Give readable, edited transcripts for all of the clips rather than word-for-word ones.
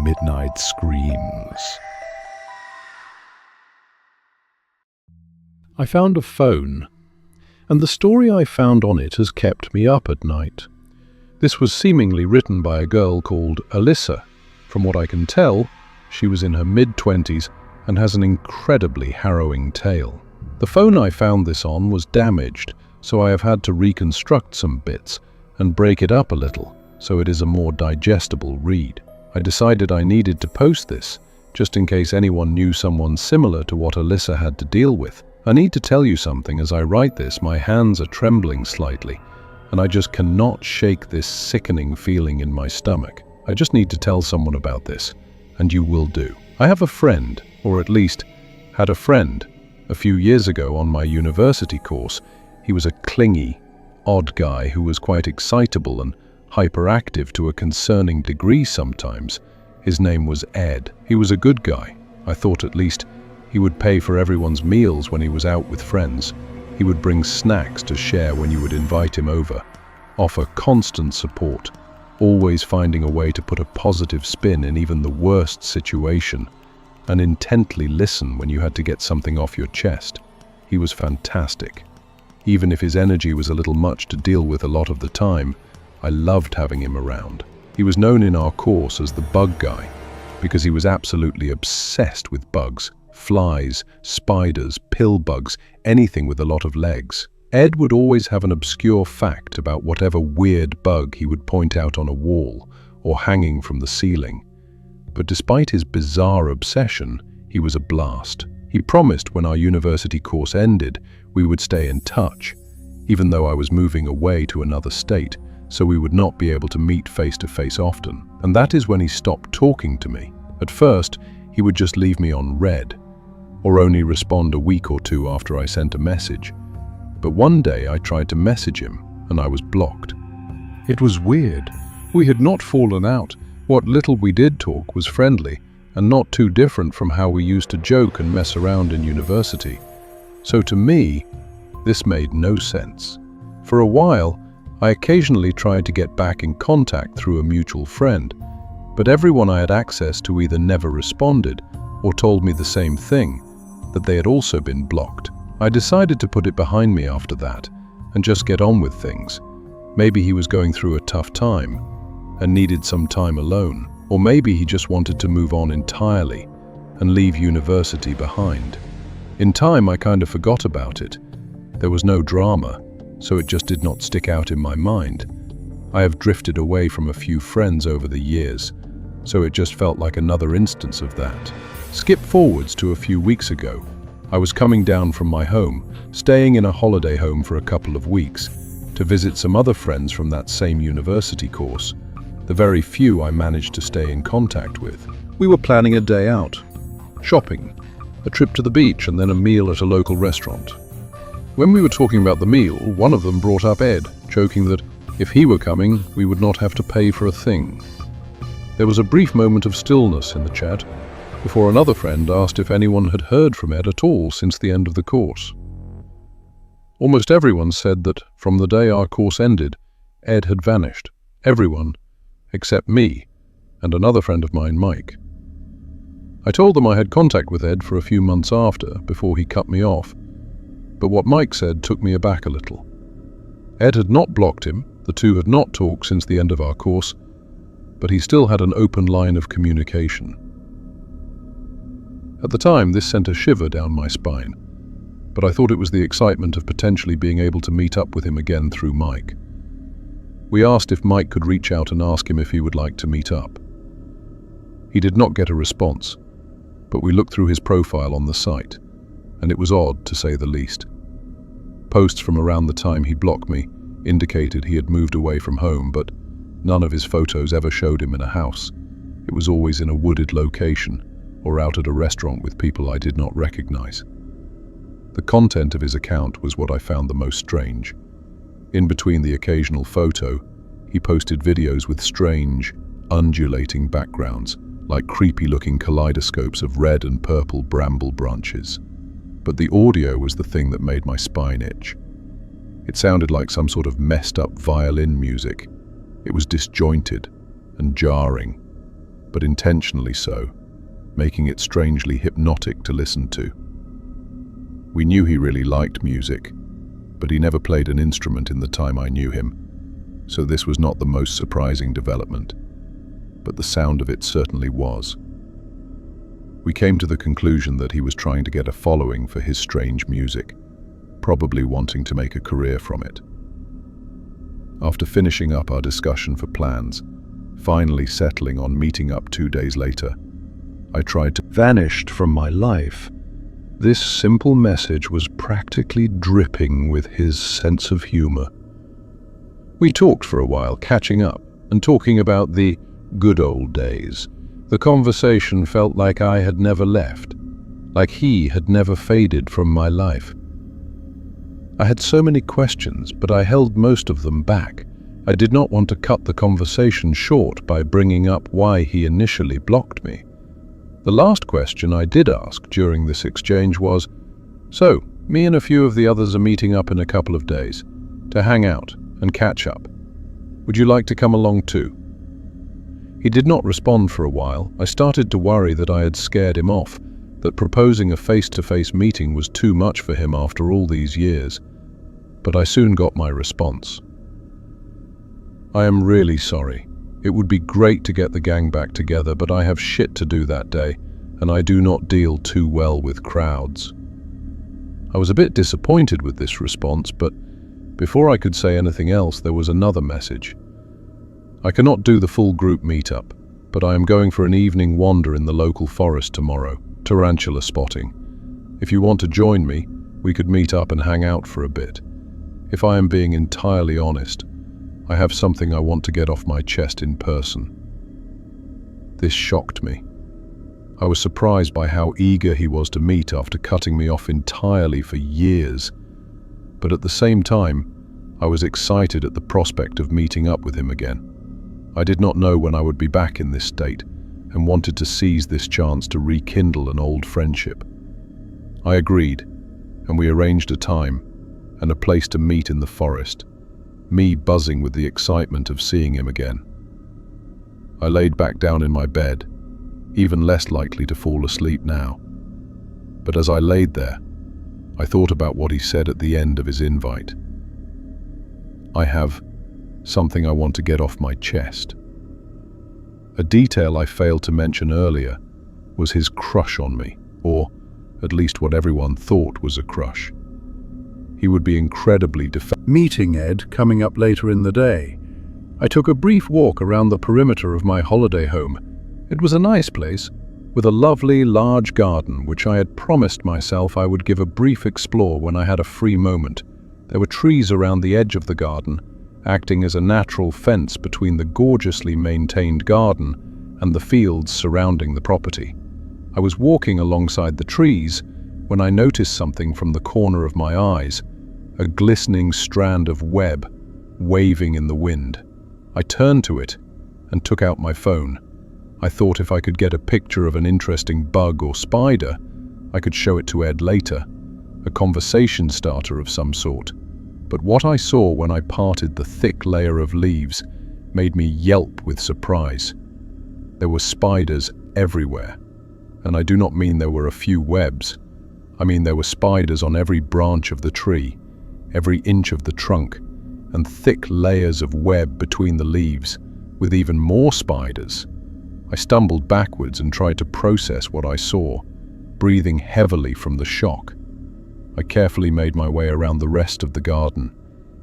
midnight screams. I found a phone, and the story I found on it has kept me up at night. This was seemingly written by a girl called Alyssa. From what I can tell, she was in her mid-20s and has an incredibly harrowing tale. The phone I found this on was damaged, so I have had to reconstruct some bits and break it up a little, so it is a more digestible read. I decided I needed to post this, just in case anyone knew someone similar to what Alyssa had to deal with. I need to tell you something. As I write this, my hands are trembling slightly, and I just cannot shake this sickening feeling in my stomach. I just need to tell someone about this, and you will do. I have a friend, or at least had a friend, a few years ago on my university course. He was a clingy, odd guy who was quite excitable and hyperactive to a concerning degree sometimes. His name was Ed. He was a good guy. I thought at least he would pay for everyone's meals when he was out with friends. He would bring snacks to share when you would invite him over, offer constant support, always finding a way to put a positive spin in even the worst situation, and intently listen when you had to get something off your chest. He was fantastic. Even if his energy was a little much to deal with a lot of the time, I loved having him around. He was known in our course as the bug guy, because he was absolutely obsessed with bugs, flies, spiders, pill bugs, anything with a lot of legs. Ed would always have an obscure fact about whatever weird bug he would point out on a wall or hanging from the ceiling. But despite his bizarre obsession, he was a blast. He promised when our university course ended, we would stay in touch, even though I was moving away to another state, so we would not be able to meet face to face often. And that is when he stopped talking to me. At first, he would just leave me on read, or only respond a week or two after I sent a message. But one day I tried to message him, and I was blocked. It was weird. We had not fallen out. What little we did talk was friendly, and not too different from how we used to joke and mess around in university. So to me, this made no sense. For a while, I occasionally tried to get back in contact through a mutual friend, but everyone I had access to either never responded or told me the same thing, that they had also been blocked. I decided to put it behind me after that and just get on with things. Maybe he was going through a tough time and needed some time alone, or maybe he just wanted to move on entirely and leave university behind. In time, I kind of forgot about it. There was no drama, so it just did not stick out in my mind. I have drifted away from a few friends over the years, so it just felt like another instance of that. Skip forwards to a few weeks ago. I was coming down from my home, staying in a holiday home for a couple of weeks, to visit some other friends from that same university course, the very few I managed to stay in contact with. We were planning a day out, shopping, a trip to the beach, and then a meal at a local restaurant. When we were talking about the meal, one of them brought up Ed, joking that if he were coming, we would not have to pay for a thing. There was a brief moment of stillness in the chat before another friend asked if anyone had heard from Ed at all since the end of the course. Almost everyone said that from the day our course ended, Ed had vanished. Everyone except me and another friend of mine, Mike. I told them I had contact with Ed for a few months after, before he cut me off, but what Mike said took me aback a little. Ed had not blocked him, the two had not talked since the end of our course, but he still had an open line of communication. At the time, this sent a shiver down my spine, but I thought it was the excitement of potentially being able to meet up with him again through Mike. We asked if Mike could reach out and ask him if he would like to meet up. He did not get a response, but we looked through his profile on the site, and it was odd to say the least. Posts from around the time he blocked me indicated he had moved away from home, but none of his photos ever showed him in a house. It was always in a wooded location or out at a restaurant with people I did not recognize. The content of his account was what I found the most strange. In between the occasional photo, he posted videos with strange, undulating backgrounds, like creepy-looking kaleidoscopes of red and purple bramble branches. But the audio was the thing that made my spine itch. It sounded like some sort of messed up violin music. It was disjointed and jarring. but intentionally so, making it strangely hypnotic to listen to. We knew he really liked music, but he never played an instrument in the time I knew him, so this was not the most surprising development, but the sound of it certainly was. We came to the conclusion that he was trying to get a following for his strange music, probably wanting to make a career from it. After finishing up our discussion for plans, finally settling on meeting up 2 days later, I tried to vanish from my life. This simple message was practically dripping with his sense of humor. We talked for a while, catching up and talking about the good old days. The conversation felt like I had never left, like he had never faded from my life. I had so many questions, but I held most of them back. I did not want to cut the conversation short by bringing up why he initially blocked me. The last question I did ask during this exchange was, "So, me and a few of the others are meeting up in a couple of days to hang out and catch up. Would you like to come along too?" He did not respond for a while. I started to worry that I had scared him off, that proposing a face-to-face meeting was too much for him after all these years. But I soon got my response. "I am really sorry. It would be great to get the gang back together, but I have shit to do that day, and I do not deal too well with crowds." I was a bit disappointed with this response, but before I could say anything else, there was another message. "I cannot do the full group meetup, but I am going for an evening wander in the local forest tomorrow, tarantula spotting. If you want to join me, we could meet up and hang out for a bit. If I am being entirely honest, I have something I want to get off my chest in person." This shocked me. I was surprised by how eager he was to meet after cutting me off entirely for years. But at the same time, I was excited at the prospect of meeting up with him again. I did not know when I would be back in this state and wanted to seize this chance to rekindle an old friendship. I agreed, and we arranged a time and a place to meet in the forest, me buzzing with the excitement of seeing him again. I laid back down in my bed, even less likely to fall asleep now. But as I laid there, I thought about what he said at the end of his invite. "I have something I want to get off my chest." A detail I failed to mention earlier was his crush on me, or at least what everyone thought was a crush. He would be incredibly meeting Ed coming up later in the day. I took a brief walk around the perimeter of my holiday home. It was a nice place, with a lovely, large garden which I had promised myself I would give a brief explore when I had a free moment. There were trees around the edge of the garden, acting as a natural fence between the gorgeously maintained garden and the fields surrounding the property. I was walking alongside the trees when I noticed something from the corner of my eyes, a glistening strand of web waving in the wind. I turned to it and took out my phone. I thought if I could get a picture of an interesting bug or spider, I could show it to Ed later, a conversation starter of some sort. But what I saw when I parted the thick layer of leaves made me yelp with surprise. There were spiders everywhere, and I do not mean there were a few webs. I mean there were spiders on every branch of the tree, every inch of the trunk, and thick layers of web between the leaves, with even more spiders. I stumbled backwards and tried to process what I saw, breathing heavily from the shock. I carefully made my way around the rest of the garden,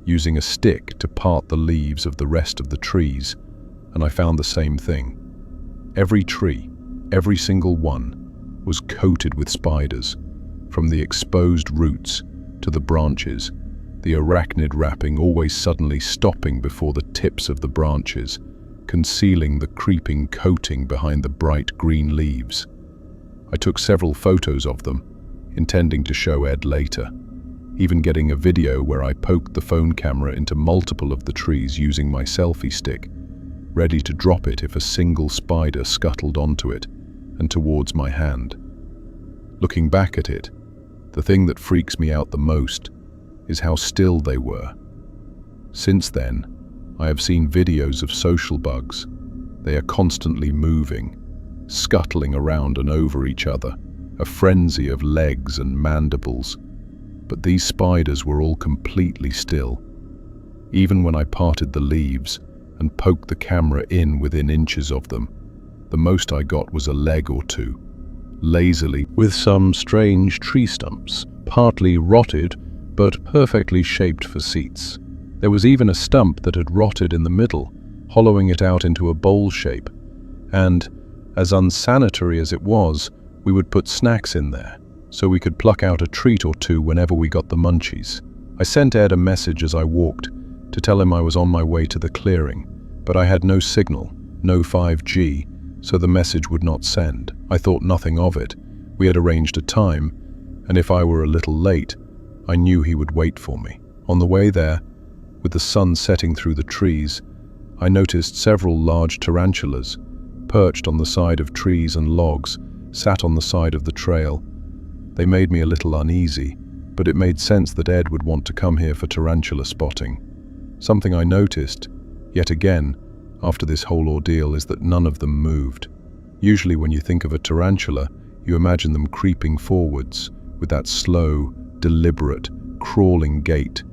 using a stick to part the leaves of the rest of the trees, and I found the same thing. Every tree, every single one, was coated with spiders, from the exposed roots to the branches, the arachnid wrapping always suddenly stopping before the tips of the branches, concealing the creeping coating behind the bright green leaves. I took several photos of them, intending to show Ed later, even getting a video where I poked the phone camera into multiple of the trees using my selfie stick, ready to drop it if a single spider scuttled onto it and towards my hand. Looking back at it, the thing that freaks me out the most is how still they were. Since then, I have seen videos of social bugs. They are constantly moving, scuttling around and over each other, a frenzy of legs and mandibles. But these spiders were all completely still. Even when I parted the leaves and poked the camera in within inches of them, the most I got was a leg or two, lazily, with some strange tree stumps, partly rotted but perfectly shaped for seats. There was even a stump that had rotted in the middle, hollowing it out into a bowl shape, and, as unsanitary as it was, we would put snacks in there, so we could pluck out a treat or two whenever we got the munchies. I sent Ed a message as I walked to tell him I was on my way to the clearing, but I had no signal, no 5G, so the message would not send. I thought nothing of it. We had arranged a time, and if I were a little late, I knew he would wait for me. On the way there, with the sun setting through the trees, I noticed several large tarantulas, perched on the side of trees and logs, sat on the side of the trail. They made me a little uneasy, but it made sense that Ed would want to come here for tarantula spotting. Something I noticed, yet again, after this whole ordeal, is that none of them moved. Usually when you think of a tarantula, you imagine them creeping forwards with that slow, deliberate, crawling gait,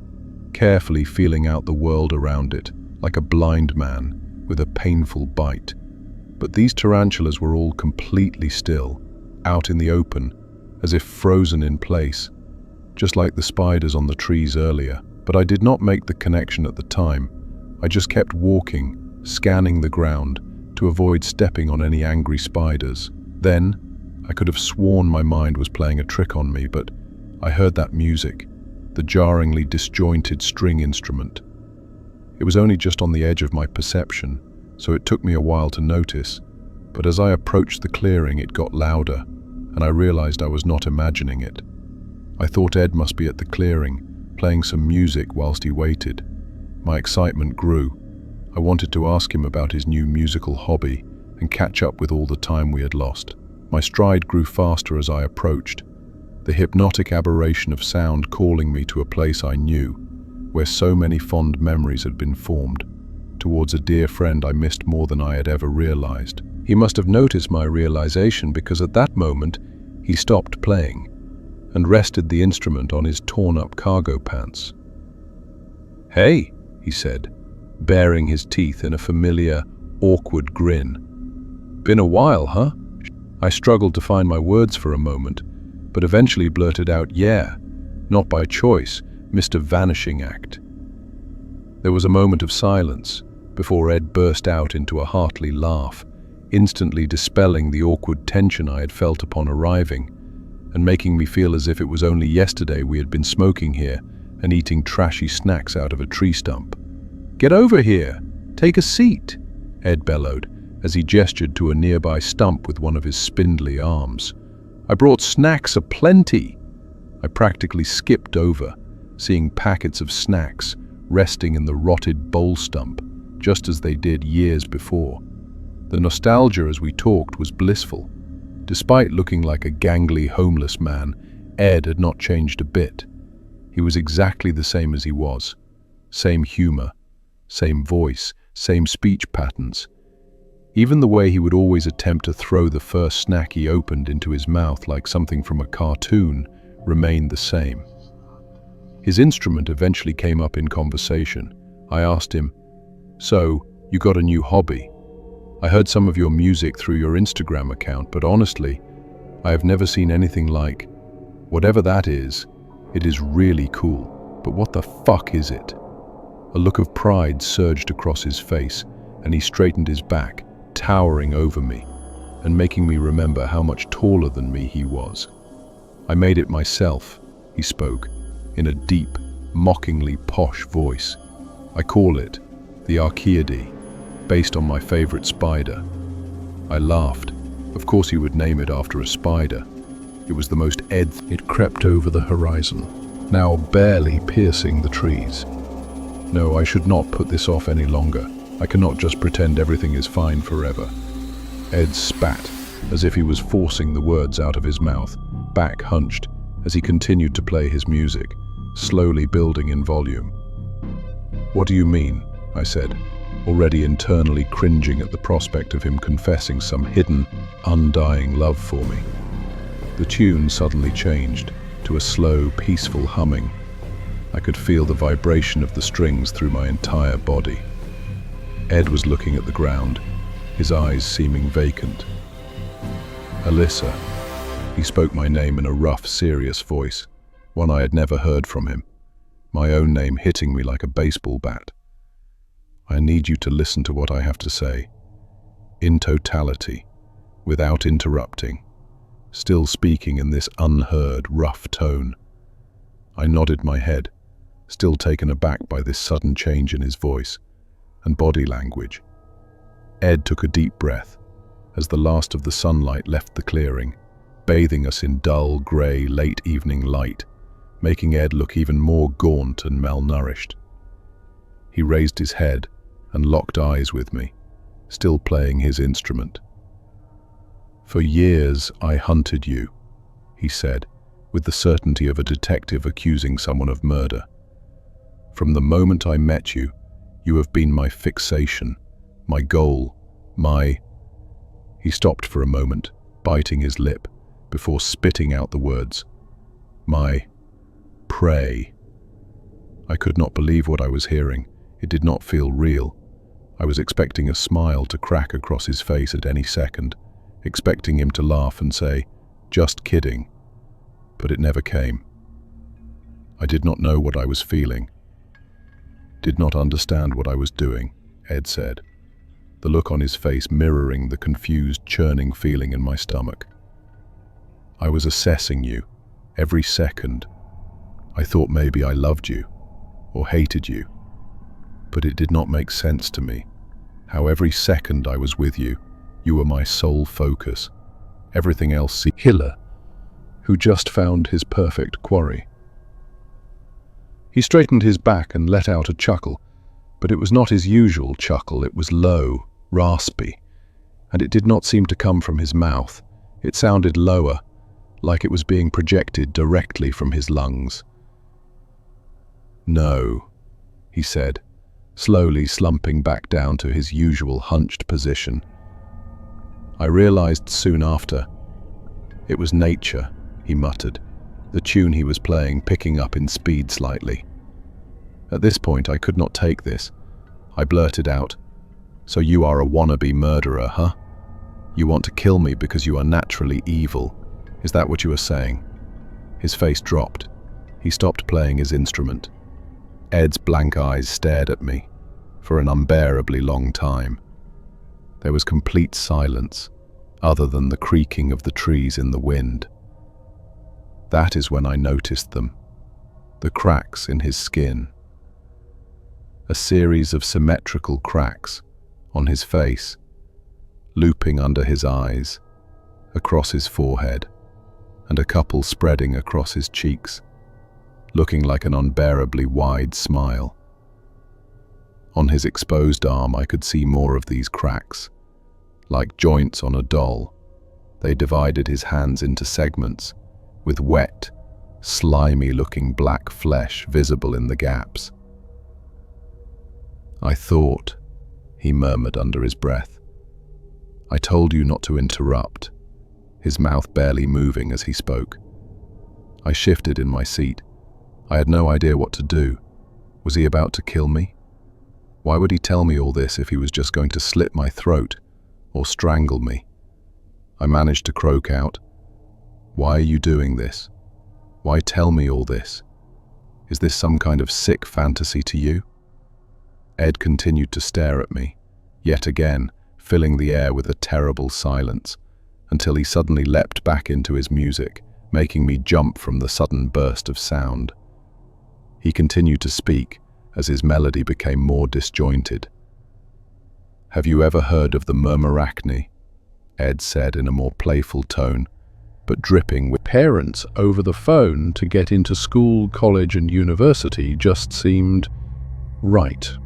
carefully feeling out the world around it, like a blind man with a painful bite. But these tarantulas were all completely still, out in the open, as if frozen in place, just like the spiders on the trees earlier. But I did not make the connection at the time. I just kept walking, scanning the ground to avoid stepping on any angry spiders. Then, I could have sworn my mind was playing a trick on me, but I heard that music, the jarringly disjointed string instrument. It was only just on the edge of my perception, so it took me a while to notice, but as I approached the clearing it got louder, and I realized I was not imagining it. I thought Ed must be at the clearing, playing some music whilst he waited. My excitement grew. I wanted to ask him about his new musical hobby and catch up with all the time we had lost. My stride grew faster as I approached, the hypnotic aberration of sound calling me to a place I knew, where so many fond memories had been formed, towards a dear friend I missed more than I had ever realized. He must have noticed my realization, because at that moment he stopped playing and rested the instrument on his torn-up cargo pants. "Hey," he said, baring his teeth in a familiar, awkward grin. "Been a while, huh?" I struggled to find my words for a moment, but eventually blurted out, "Yeah, not by choice, Mr. Vanishing Act." There was a moment of silence before Ed burst out into a hearty laugh, instantly dispelling the awkward tension I had felt upon arriving, and making me feel as if it was only yesterday we had been smoking here and eating trashy snacks out of a tree stump. "Get over here! Take a seat!" Ed bellowed, as he gestured to a nearby stump with one of his spindly arms. "I brought snacks aplenty." I practically skipped over, seeing packets of snacks resting in the rotted bowl stump, just as they did years before. The nostalgia as we talked was blissful. Despite looking like a gangly homeless man, Ed had not changed a bit. He was exactly the same as he was. Same humor, same voice, same speech patterns. Even the way he would always attempt to throw the first snack he opened into his mouth like something from a cartoon remained the same. His instrument eventually came up in conversation. I asked him, "So, you got a new hobby? I heard some of your music through your Instagram account, but honestly, I have never seen anything like, whatever that is, it is really cool, but what the fuck is it?" A look of pride surged across his face, and he straightened his back, towering over me, and making me remember how much taller than me he was. "I made it myself," he spoke, in a deep, mockingly posh voice. "I call it the Archaeodae, based on my favorite spider." I laughed. Of course he would name it after a spider. It was the most Ed. It crept over the horizon, now barely piercing the trees. No, I should not put this off any longer. I cannot just pretend everything is fine forever. Ed spat, as if he was forcing the words out of his mouth, back hunched, as he continued to play his music, slowly building in volume. "What do you mean?" I said. already internally cringing at the prospect of him confessing some hidden, undying love for me. The tune suddenly changed to a slow, peaceful humming. I could feel the vibration of the strings through my entire body. Ed was looking at the ground, his eyes seeming vacant. "Alyssa." He spoke my name in a rough, serious voice, one I had never heard from him, my own name hitting me like a baseball bat. "I need you to listen to what I have to say, in totality, without interrupting, still speaking in this unheard, rough tone." I nodded my head, still taken aback by this sudden change in his voice and body language. Ed took a deep breath as the last of the sunlight left the clearing, bathing us in dull, grey, late evening light, making Ed look even more gaunt and malnourished. He raised his head and locked eyes with me, still playing his instrument. "For years I hunted you," he said, with the certainty of a detective accusing someone of murder. "From the moment I met you, you have been my fixation, my goal, my—" He stopped for a moment, biting his lip, before spitting out the words, "my prey." I could not believe what I was hearing. It did not feel real. I was expecting a smile to crack across his face at any second, expecting him to laugh and say, "Just kidding." But it never came. I did not know what I was feeling, did not understand what I was doing, Ed said, the look on his face mirroring the confused, churning feeling in my stomach. "I was assessing you, every second. I thought maybe I loved you, or hated you. But it did not make sense to me. How every second I was with you, you were my sole focus. Everything else seemed killer, who just found his perfect quarry." He straightened his back and let out a chuckle, but it was not his usual chuckle. It was low, raspy, and it did not seem to come from his mouth. It sounded lower, like it was being projected directly from his lungs. "No," he said, slowly slumping back down to his usual hunched position. "I realized soon after. It was nature," he muttered, the tune he was playing picking up in speed slightly. At this point, I could not take this. I blurted out, "So you are a wannabe murderer, huh? You want to kill me because you are naturally evil. Is that what you are saying?" His face dropped. He stopped playing his instrument. Ed's blank eyes stared at me for an unbearably long time. There was complete silence, other than the creaking of the trees in the wind. That is when I noticed them, the cracks in his skin. A series of symmetrical cracks on his face, looping under his eyes, across his forehead, and a couple spreading across his cheeks, looking like an unbearably wide smile. On his exposed arm I could see more of these cracks. Like joints on a doll, they divided his hands into segments, with wet, slimy-looking black flesh visible in the gaps. "I thought," he murmured under his breath. "I told you not to interrupt," his mouth barely moving as he spoke. I shifted in my seat. I had no idea what to do. Was he about to kill me? Why would he tell me all this if he was just going to slit my throat or strangle me? I managed to croak out, "Why are you doing this? Why tell me all this? Is this some kind of sick fantasy to you?" Ed continued to stare at me, yet again, filling the air with a terrible silence, until he suddenly leapt back into his music, making me jump from the sudden burst of sound. He continued to speak as his melody became more disjointed. "Have you ever heard of the murmuracne?" Ed said in a more playful tone, but dripping with parents over the phone to get into school, college, and university just seemed right.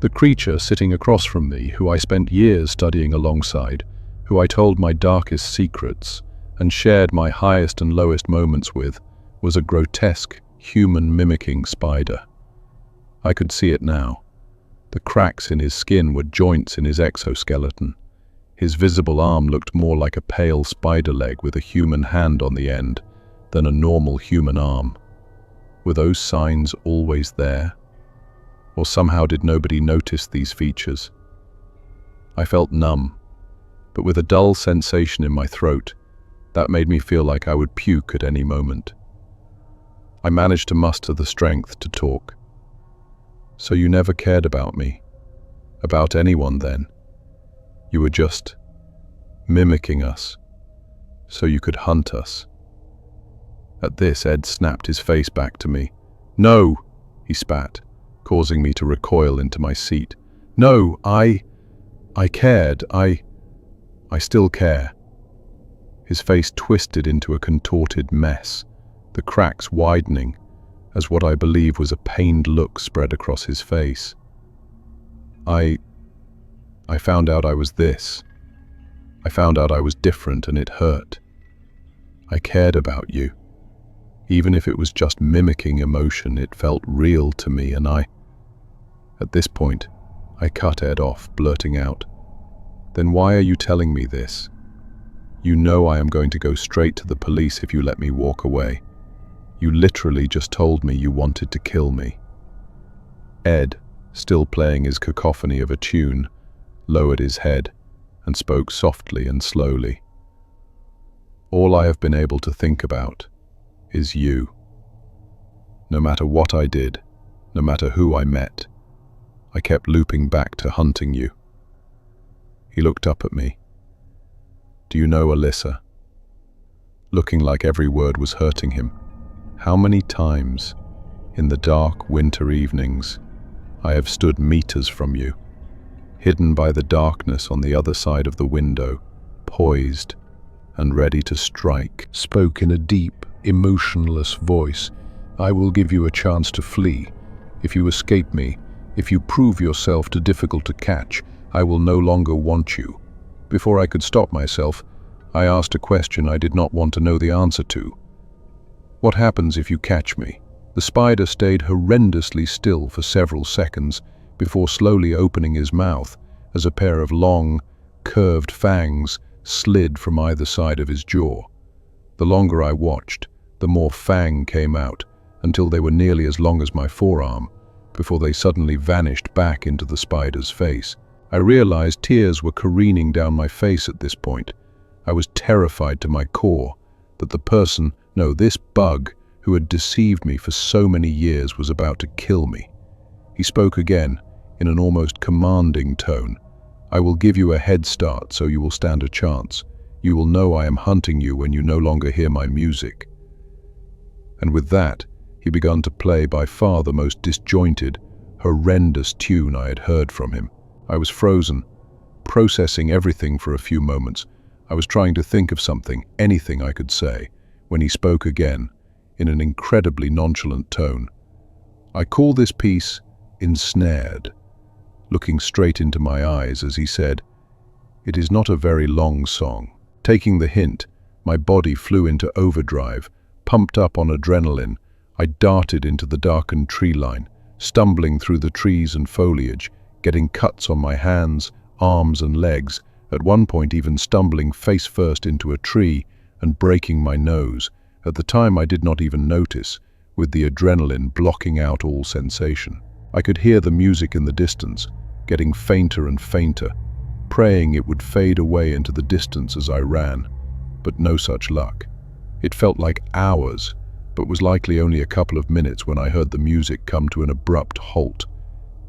The creature sitting across from me, who I spent years studying alongside, who I told my darkest secrets and shared my highest and lowest moments with, was a grotesque, human-mimicking spider. I could see it now. The cracks in his skin were joints in his exoskeleton. His visible arm looked more like a pale spider leg with a human hand on the end than a normal human arm. Were those signs always there? Or somehow did nobody notice these features? I felt numb, but with a dull sensation in my throat that made me feel like I would puke at any moment. I managed to muster the strength to talk. "So you never cared about me? About anyone then? You were just mimicking us, so you could hunt us?" At this, Ed snapped his face back to me. "No," he spat, causing me to recoil into my seat. "No, I cared. I still care." His face twisted into a contorted mess, the cracks widening as what I believe was a pained look spread across his face. I found out I was this. I found out I was different, and it hurt. I cared about you. Even if it was just mimicking emotion, it felt real to me, and At this point, I cut Ed off, blurting out, "Then why are you telling me this? You know I am going to go straight to the police if you let me walk away. You literally just told me you wanted to kill me." Ed, still playing his cacophony of a tune, lowered his head and spoke softly and slowly. "All I have been able to think about is you. No matter what I did, no matter who I met, I kept looping back to hunting you." He looked up at me. "Do you know Alyssa?" Looking like every word was hurting him. "How many times, in the dark winter evenings, I have stood meters from you, hidden by the darkness on the other side of the window, poised and ready to strike." Spoke in a deep, emotionless voice. "I will give you a chance to flee. If you escape me, if you prove yourself too difficult to catch, I will no longer want you." Before I could stop myself, I asked a question I did not want to know the answer to. "What happens if you catch me?" The spider stayed horrendously still for several seconds before slowly opening his mouth as a pair of long, curved fangs slid from either side of his jaw. The longer I watched, the more fang came out, until they were nearly as long as my forearm, before they suddenly vanished back into the spider's face. I realized tears were careening down my face at this point. I was terrified to my core that this bug who had deceived me for so many years was about to kill me. He spoke again, in an almost commanding tone. "I will give you a head start so you will stand a chance. You will know I am hunting you when you no longer hear my music." And with that, he began to play by far the most disjointed, horrendous tune I had heard from him. I was frozen, processing everything for a few moments. I was trying to think of something, anything I could say, when he spoke again, in an incredibly nonchalant tone. "I call this piece Ensnared," looking straight into my eyes as he said, "It is not a very long song." Taking the hint, my body flew into overdrive. Pumped up on adrenaline, I darted into the darkened tree line, stumbling through the trees and foliage, getting cuts on my hands, arms and legs, at one point even stumbling face first into a tree and breaking my nose. At the time I did not even notice, with the adrenaline blocking out all sensation. I could hear the music in the distance, getting fainter and fainter, praying it would fade away into the distance as I ran, but no such luck. It felt like hours, but was likely only a couple of minutes when I heard the music come to an abrupt halt,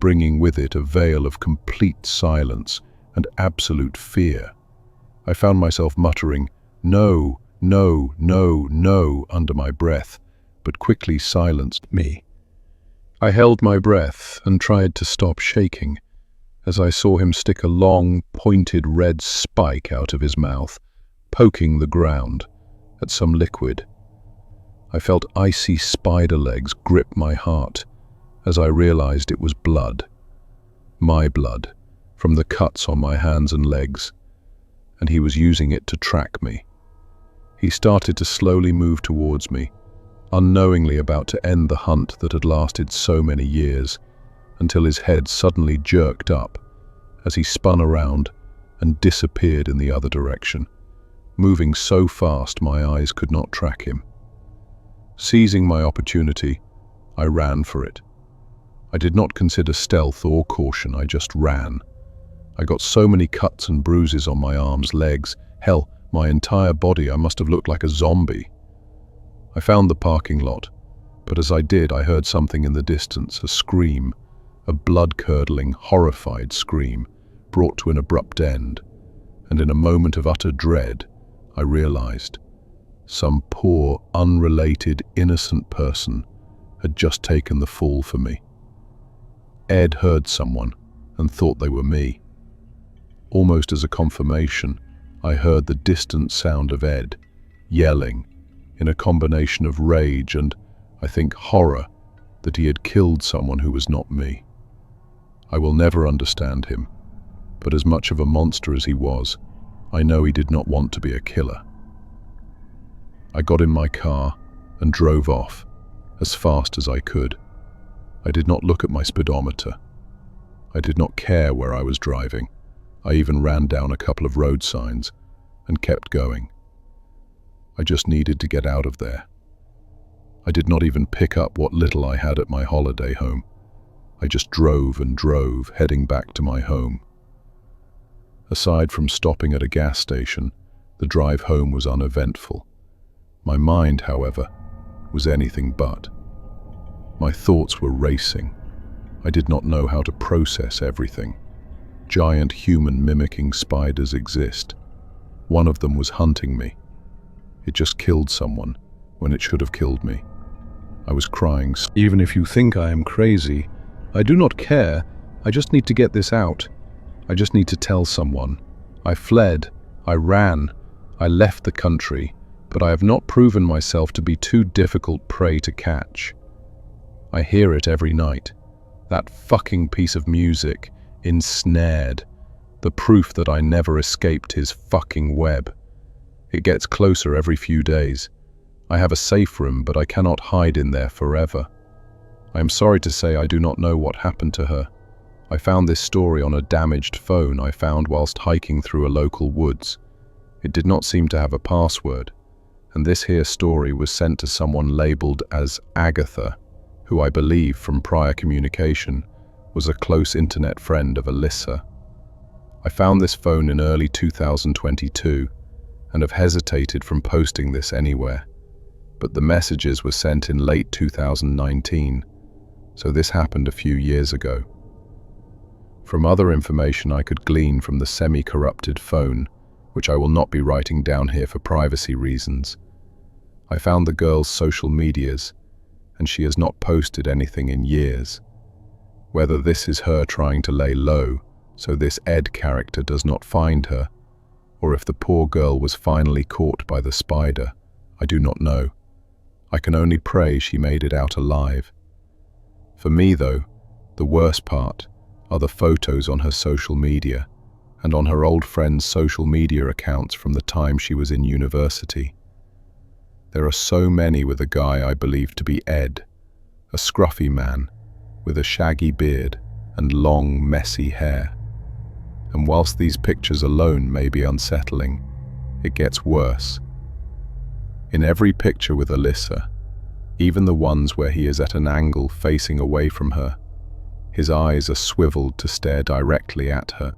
bringing with it a veil of complete silence and absolute fear. I found myself muttering, "No, no, no, no," under my breath, but quickly silenced me. I held my breath and tried to stop shaking, as I saw him stick a long, pointed red spike out of his mouth, poking the ground at some liquid. I felt icy spider legs grip my heart as I realized it was blood. My blood, from the cuts on my hands and legs, and he was using it to track me. He started to slowly move towards me, unknowingly about to end the hunt that had lasted so many years, until his head suddenly jerked up as he spun around and disappeared in the other direction, moving so fast my eyes could not track him. Seizing my opportunity, I ran for it. I did not consider stealth or caution, I just ran. I got so many cuts and bruises on my arms, legs, hell, my entire body. I must have looked like a zombie. I found the parking lot, but as I did, I heard something in the distance, a scream, a blood-curdling, horrified scream, brought to an abrupt end, and in a moment of utter dread, I realized some poor, unrelated, innocent person had just taken the fall for me. Ed heard someone and thought they were me. Almost as a confirmation, I heard the distant sound of Ed yelling in a combination of rage and, I think, horror that he had killed someone who was not me. I will never understand him, but as much of a monster as he was, I know he did not want to be a killer. I got in my car and drove off as fast as I could. I did not look at my speedometer. I did not care where I was driving. I even ran down a couple of road signs and kept going. I just needed to get out of there. I did not even pick up what little I had at my holiday home. I just drove and drove, heading back to my home. Aside from stopping at a gas station, the drive home was uneventful. My mind, however, was anything but. My thoughts were racing. I did not know how to process everything. Giant human mimicking spiders exist. One of them was hunting me. It just killed someone when it should have killed me. I was crying. Even if you think I am crazy, I do not care. I just need to get this out. I just need to tell someone. I fled. I ran. I left the country, but I have not proven myself to be too difficult prey to catch. I hear it every night. That fucking piece of music, ensnared. The proof that I never escaped his fucking web. It gets closer every few days. I have a safe room, but I cannot hide in there forever. I am sorry to say I do not know what happened to her. I found this story on a damaged phone I found whilst hiking through a local woods. It did not seem to have a password, and this here story was sent to someone labelled as Agatha, who I believe from prior communication was a close internet friend of Alyssa. I found this phone in early 2022 and have hesitated from posting this anywhere, but the messages were sent in late 2019, so this happened a few years ago. From other information I could glean from the semi-corrupted phone, which I will not be writing down here for privacy reasons, I found the girl's social medias, and she has not posted anything in years. Whether this is her trying to lay low so this Ed character does not find her, or if the poor girl was finally caught by the spider, I do not know. I can only pray she made it out alive. For me, though, the worst part are the photos on her social media and on her old friend's social media accounts from the time she was in university. There are so many with a guy I believe to be Ed, a scruffy man with a shaggy beard and long, messy hair. And whilst these pictures alone may be unsettling, it gets worse. In every picture with Alyssa, even the ones where he is at an angle facing away from her, his eyes are swiveled to stare directly at her.